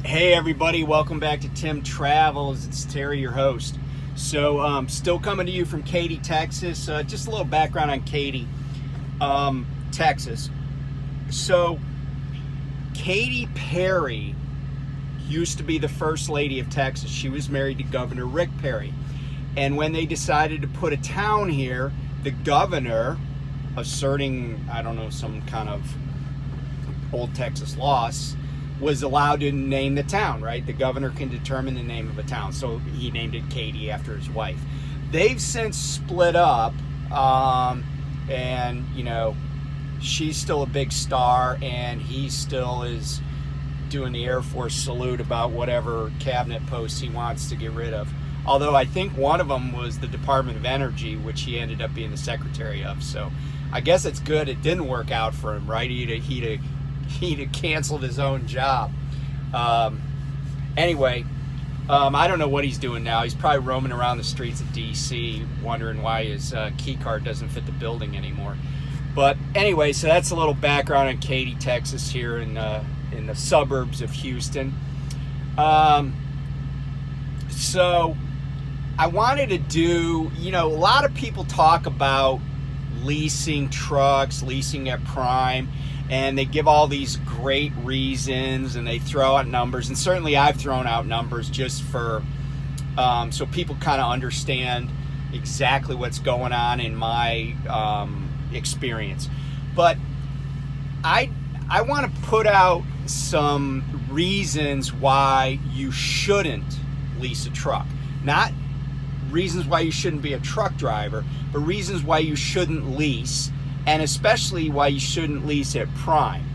Hey everybody, welcome back to Tim Travels. It's Terry, your host. So still coming to you from Katy, Texas. Just a little background on Katy, Texas. So Katy Perry used to be the first lady of Texas. She was married to Governor Rick Perry. And when they decided to put a town here, the governor, asserting, I don't know, some kind of old Texas laws, was allowed to name the town, right? The governor can determine the name of a town. So he named it Katy after his wife. They've since split up, and, you know, she's still a big star, and he still is doing the Air Force salute about whatever cabinet posts he wants to get rid of. Although I think one of them was the Department of Energy, which he ended up being the secretary of. So I guess it's good it didn't work out for him, right? He'd have canceled his own job. Anyway, I don't know what he's doing now. He's probably roaming around the streets of DC wondering why his key card doesn't fit the building anymore. But anyway, so that's a little background on Katy, Texas, here in the suburbs of Houston. So I wanted to do, you know, a lot of people talk about leasing trucks, leasing at prime, and they give all these great reasons and they throw out numbers. And certainly I've thrown out numbers just for so people kind of understand exactly what's going on in my experience. But I want to put out some reasons why you shouldn't lease a truck. Not reasons why you shouldn't be a truck driver, but reasons why you shouldn't lease, and especially why you shouldn't lease at prime.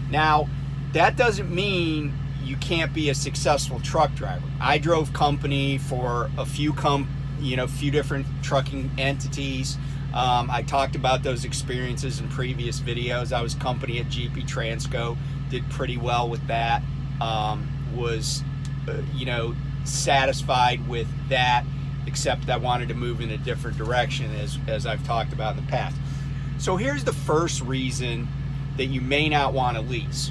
Now, that doesn't mean you can't be a successful truck driver. I drove company for a few different trucking entities. I talked about those experiences in previous videos. I was company at GP Transco, did pretty well with that. Was satisfied with that, except I wanted to move in a different direction, as I've talked about in the past. So here's the first reason that you may not want to lease.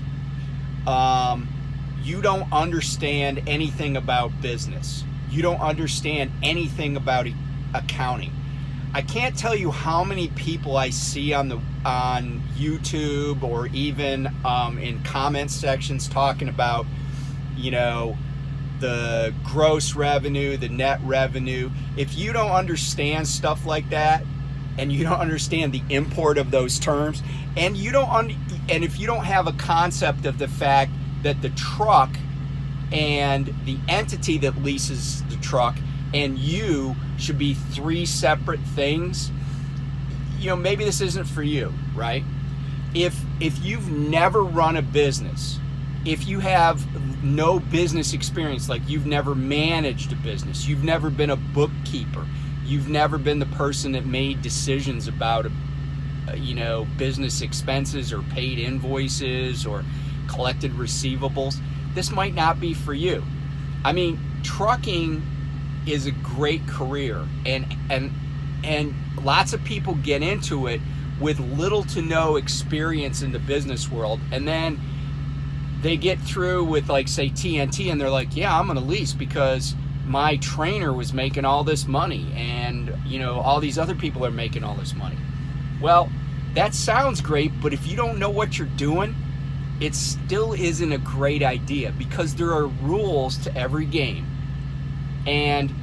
You don't understand anything about business. You don't understand anything about accounting. I can't tell you how many people I see on YouTube or even in comment sections talking about, you know, the gross revenue, the net revenue. If you don't understand stuff like that, and you don't understand the import of those terms, and if you don't have a concept of the fact that the truck and the entity that leases the truck and you should be three separate things, you know, maybe this isn't for you, right? If you've never run a business, if you have no business experience, like you've never managed a business, you've never been a bookkeeper, you've never been the person that made decisions about, business expenses or paid invoices or collected receivables, this might not be for you. I mean, trucking is a great career, and lots of people get into it with little to no experience in the business world, and then they get through with, like, say, TNT, and they're like, yeah, I'm gonna lease because my trainer was making all this money, and, you know, all these other people are making all this money. Well, that sounds great, but if you don't know what you're doing, it still isn't a great idea, because there are rules to every game, and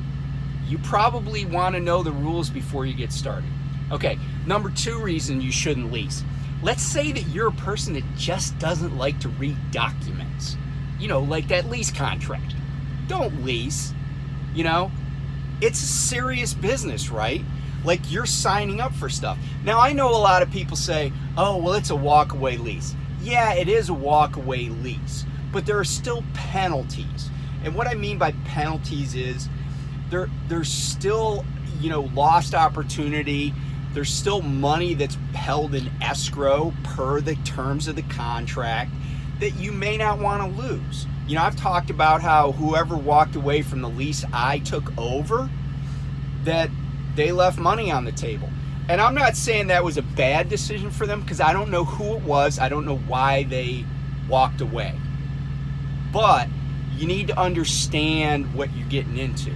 you probably want to know the rules before you get started. Okay, number two reason you shouldn't lease. Let's say that you're a person that just doesn't like to read documents, you know, like that lease contract. Don't lease. You know, it's a serious business, right? Like, you're signing up for stuff. Now, I know a lot of people say, oh, well, it's a walk-away lease. Yeah, it is a walk-away lease, but there are still penalties. And what I mean by penalties is there's still, you know, lost opportunity. There's still money that's held in escrow per the terms of the contract that you may not want to lose. You know, I've talked about how whoever walked away from the lease I took over, that they left money on the table. And I'm not saying that was a bad decision for them, because I don't know who it was. I don't know why they walked away. But You need to understand what you're getting into.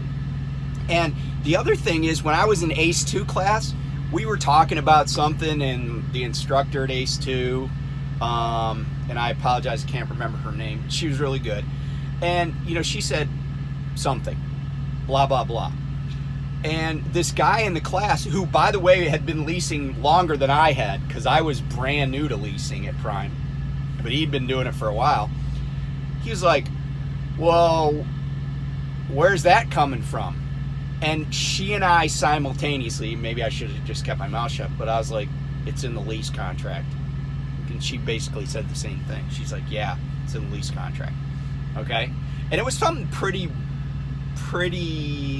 And the other thing is, when I was in ACE 2 class, we were talking about something, and the instructor at ACE 2, and I apologize, I can't remember her name. She was really good. And, she said something, blah, blah, blah. And this guy in the class, who, by the way, had been leasing longer than I had, because I was brand new to leasing at Prime, but he'd been doing it for a while. He was like, well, where's that coming from? And she and I simultaneously, maybe I should have just kept my mouth shut, but I was like, it's in the lease contract. And she basically said the same thing. She's like, yeah, it's in the lease contract. Okay? And it was something pretty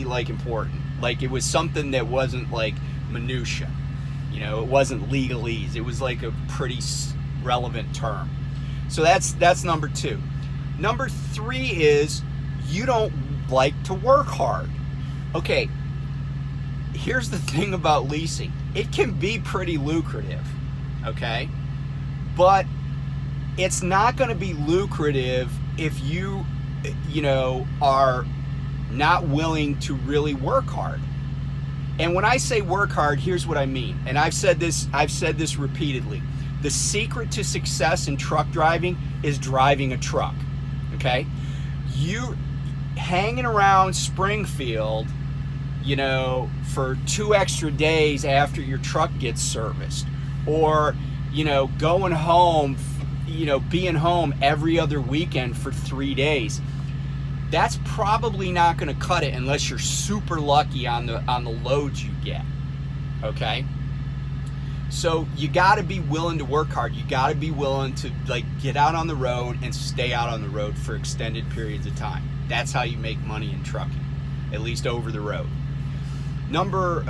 like important. Like, it was something that wasn't like minutia. It wasn't legalese. It was like a pretty relevant term. So that's number 2. Number 3 is, you don't like to work hard. Okay, here's the thing about leasing. It can be pretty lucrative, okay? But it's not going to be lucrative if you are not willing to really work hard. And when I say work hard, here's what I mean. And I've said this repeatedly. The secret to success in truck driving is driving a truck, okay? You hanging around Springfield, for 2 extra days after your truck gets serviced, or, going home, being home every other weekend for 3 days, that's probably not going to cut it unless you're super lucky on the loads you get, okay? So you got to be willing to work hard. You got to be willing to get out on the road and stay out on the road for extended periods of time. That's how you make money in trucking, at least over the road. Number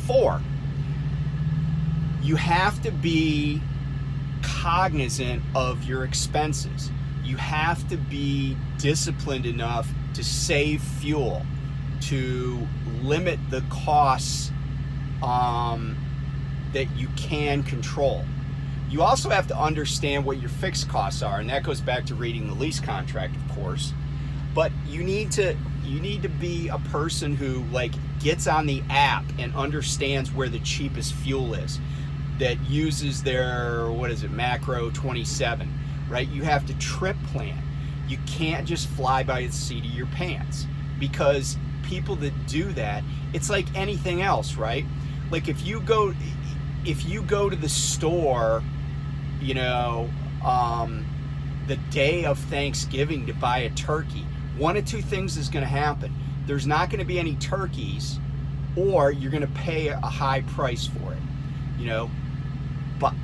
4, you have to be cognizant of your expenses. You have to be disciplined enough to save fuel, to limit the costs that you can control. You also have to understand what your fixed costs are, and that goes back to reading the lease contract, of course. But you need to be a person who gets on the app and understands where the cheapest fuel is, that uses their macro 27, right? You have to trip plan. You can't just fly by the seat of your pants, because people that do that, it's like anything else, right? Like if you go to the store, the day of Thanksgiving to buy a turkey, one of 2 things is going to happen. There's not going to be any turkeys, or you're going to pay a high price for it, But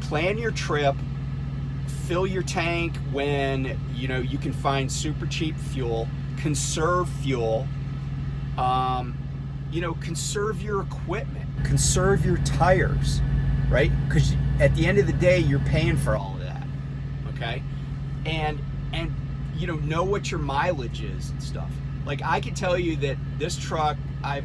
plan your trip, fill your tank when, you can find super cheap fuel, conserve fuel, conserve your equipment, conserve your tires, right? Because at the end of the day, you're paying for all of that, okay? And know what your mileage is and stuff. Like, I can tell you that this truck, I've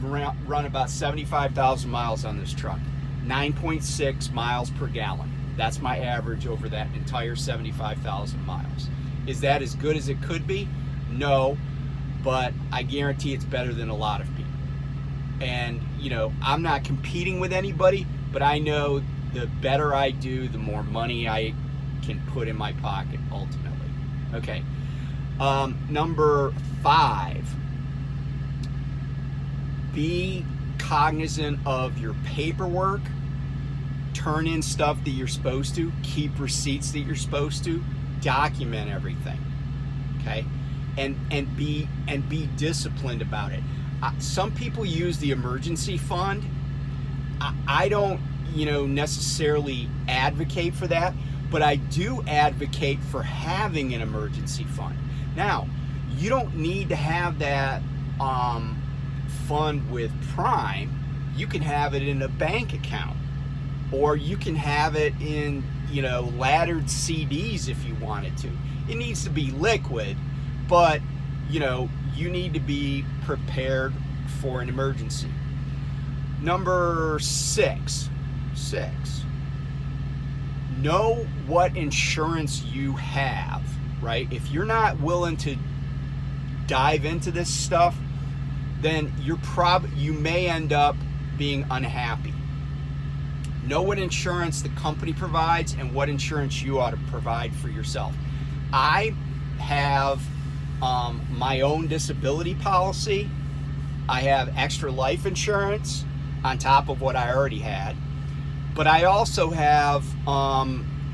run about 75,000 miles on this truck, 9.6 miles per gallon. That's my average over that entire 75,000 miles. Is that as good as it could be? No, but I guarantee it's better than a lot of people. And, I'm not competing with anybody, but I know the better I do, the more money I can put in my pocket ultimately. Okay. Number 5, be cognizant of your paperwork. Turn in stuff that you're supposed to. Keep receipts that you're supposed to. Document everything. Okay, and be disciplined about it. Some people use the emergency fund. I don't, necessarily advocate for that, but I do advocate for having an emergency fund. Now, you don't need to have that fund with Prime. You can have it in a bank account, or you can have it in, laddered CDs if you wanted to. It needs to be liquid, but, you need to be prepared for an emergency. Number 6, know what insurance you have right? If you're not willing to dive into this stuff, then you may end up being unhappy. Know what insurance the company provides and what insurance you ought to provide for yourself. I have my own disability policy. I have extra life insurance on top of what I already had. But I also have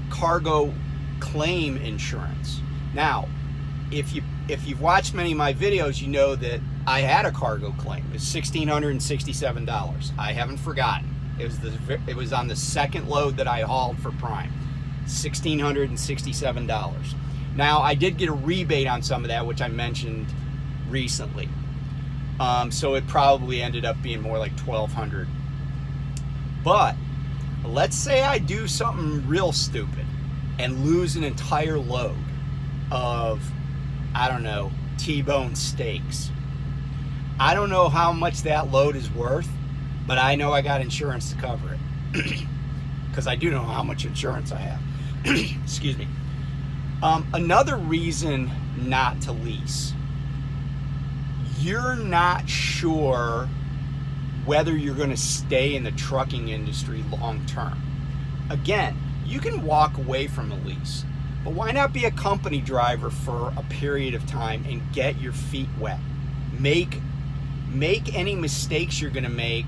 cargo claim insurance. Now, if you've watched many of my videos, you know that I had a cargo claim. It was $1,667. I haven't forgotten. It was on the second load that I hauled for Prime. $1,667. Now, I did get a rebate on some of that, which I mentioned recently. So it probably ended up being more like $1,200. But let's say I do something real stupid and lose an entire load of, I don't know, T-bone steaks. I don't know how much that load is worth, but I know I got insurance to cover it. Because I do know how much insurance I have. Excuse me. Another reason not to lease. You're not sure whether you're going to stay in the trucking industry long term. Again, you can walk away from a lease, but why not be a company driver for a period of time and get your feet wet? Make any mistakes you're going to make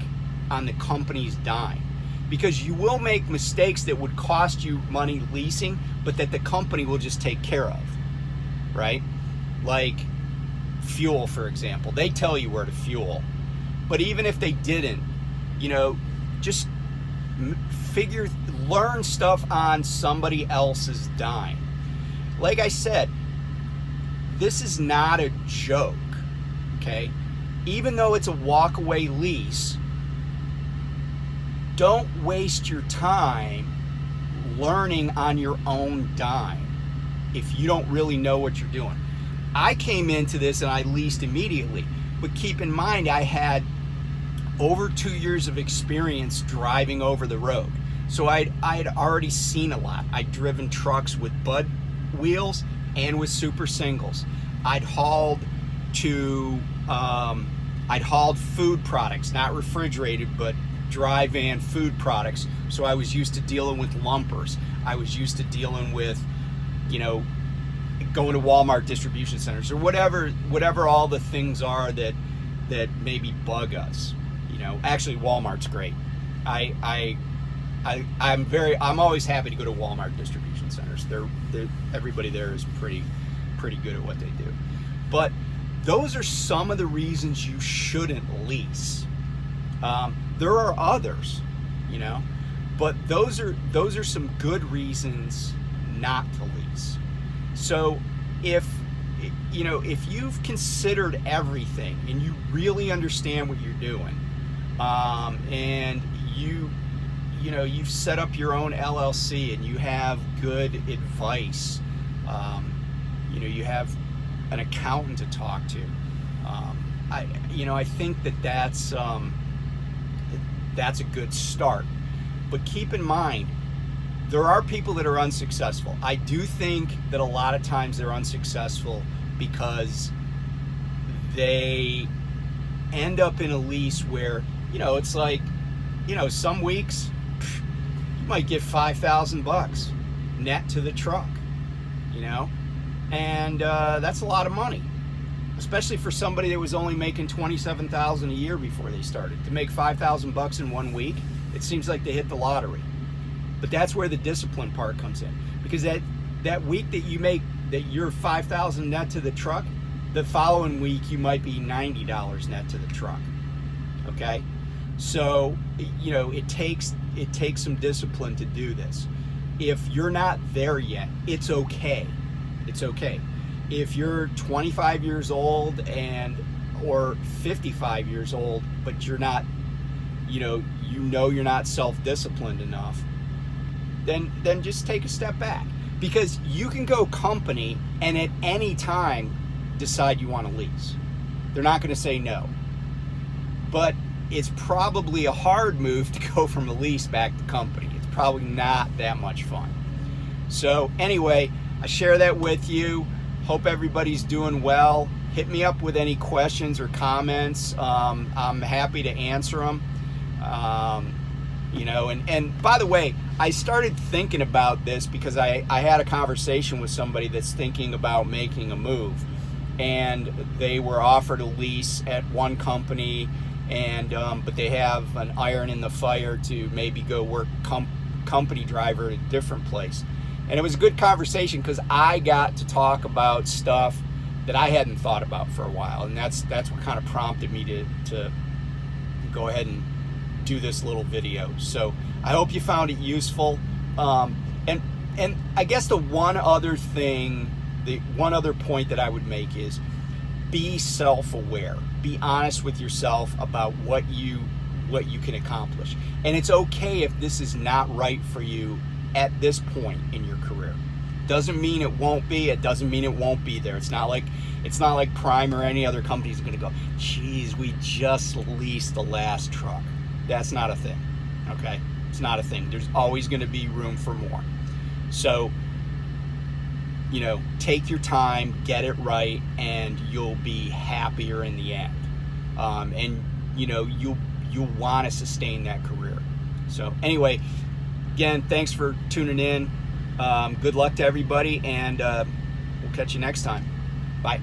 on the company's dime, because you will make mistakes that would cost you money leasing, but that the company will just take care of, right? Like fuel, for example. They tell you where to fuel, but even if they didn't, just learn stuff on somebody else's dime. Like I said, this is not a joke, okay? Even though it's a walk-away lease, don't waste your time learning on your own dime if you don't really know what you're doing. I came into this and I leased immediately, but keep in mind I had over 2 years of experience driving over the road. So I had already seen a lot. I'd driven trucks with Bud wheels and with super singles. I'd hauled food products, not refrigerated, but dry van food products. So I was used to dealing with lumpers. I was used to dealing with, going to Walmart distribution centers or whatever all the things are that maybe bug us. Actually Walmart's great. I'm always happy to go to Walmart distribution centers. Everybody there is pretty good at what they do. But those are some of the reasons you shouldn't lease. There are others, but those are some good reasons not to lease. So if you've considered everything and you really understand what you're doing, and you've set up your own LLC and you have good advice, you have an accountant to talk to, I think that's a good start. But keep in mind, there are people that are unsuccessful. I do think that a lot of times they're unsuccessful because they end up in a lease where, it's like, some weeks you might get $5,000 net to the truck, and that's a lot of money, especially for somebody that was only making $27,000 a year before they started. To make $5,000 in 1 week, it seems like they hit the lottery. But that's where the discipline part comes in, because that week that you make that you're $5,000 net to the truck, the following week you might be $90 net to the truck. Okay, so it takes some discipline to do this. If you're not there yet, it's okay. It's okay. If you're 25 years old or 55 years old, but you're not, you're not self-disciplined enough, then just take a step back, because you can go company and at any time decide you want to lease. They're not going to say no, but it's probably a hard move to go from a lease back to company. It's probably not that much fun. So anyway, I share that with you. Hope everybody's doing well. Hit me up with any questions or comments. I'm happy to answer them. You know, and by the way, I started thinking about this because I had a conversation with somebody that's thinking about making a move, and they were offered a lease at one company, and but they have an iron in the fire to maybe go work company driver at a different place. And it was a good conversation because I got to talk about stuff that I hadn't thought about for a while, and that's what kind of prompted me to go ahead and do this little video. So I hope you found it useful. And I guess the one other point that I would make is be self-aware. Be honest with yourself about what you can accomplish. And it's okay if this is not right for you at this point in your career. Doesn't mean it won't be. It doesn't mean it won't be there. It's not like Prime or any other companies are going to go, geez, we just leased the last truck. That's not a thing. Okay? It's not a thing. There's always going to be room for more. So, you know, take your time, get it right, and you'll be happier in the end. And you know, you'll want to sustain that career. So anyway, again, thanks for tuning in. Good luck to everybody, and we'll catch you next time. Bye.